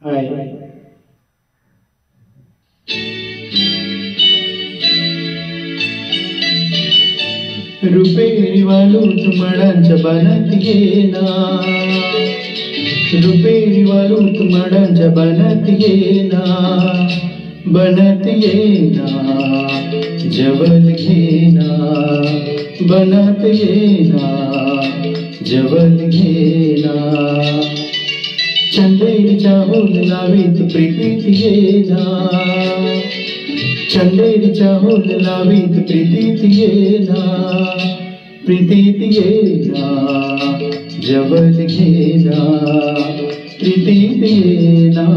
हाय. रुपेरी वालूत मडांच्या बनात येना, रुपेरी वालूत मडांच्या बनात येना, बनत येना जवल घेना, बनत येना जवल घेना. चंदेरीच्या होल लावीत प्रीतीत येना, चंदेरीच्या होल लावीत प्रीतीत येना, प्रीतीत येना जवल घेना, प्रीतीत येना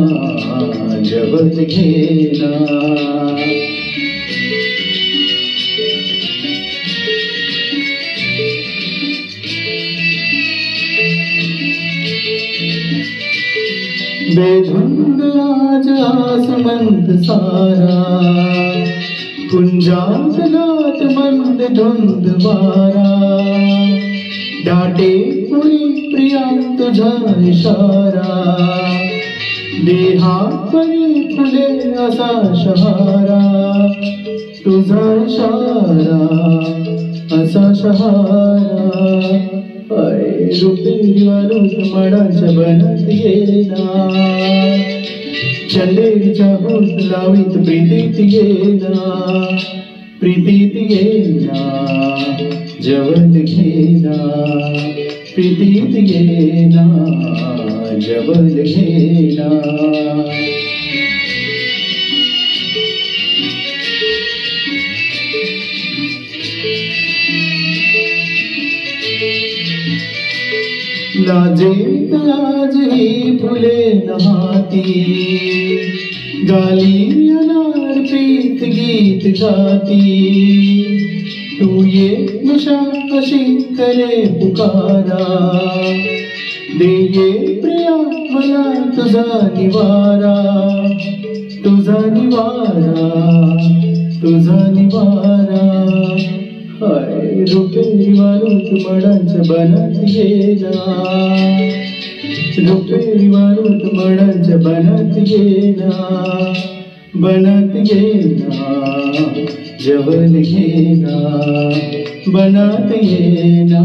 जवल घेना. बेधुंद आज आसमंत सारा, कुंजात नात मंद धुंद वारा, डाटे पुरी प्रिया तुझा इशारा, देहात परी फुले असा शहारा, तुझा इशारा असा शहारा. रुपेरी वालूत मडांच्या बनात येना, चंदेरीच्या होल लावीत प्रीतीत येना, प्रीतीत येना जवल घेना, प्रीतीत येना जवल घेना. लाजेत आज ही फुले नहाती, गाली अनार प्रीत गीत गाती, तू ये निशा अशी करे पुकारा, दे ये प्रिया मला तुझा निवारा, तुझा निवारा, तुझा निवारा. रुपेरी वालूत मडांच्या बनात येना, रुपेरी वालूत मडांच्या बनात येना, बनात येना जवल घेना, बनात येना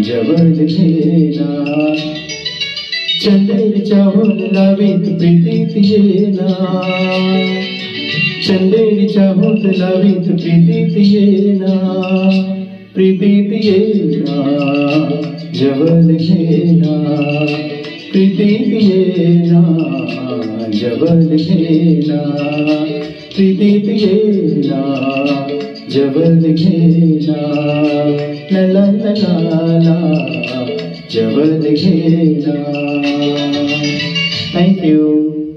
जवल घेना. चंदेरीच्या होल लावीत प्रीतीत येना, चंदेरीच्या होल लावीत प्रीतीत येना, प्रीतीत येना जवल घेना, प्रीतीत येना जवल घेना, प्रीतीत येना जवल घेना. ला ला ला ला जवल घेना. Thank you.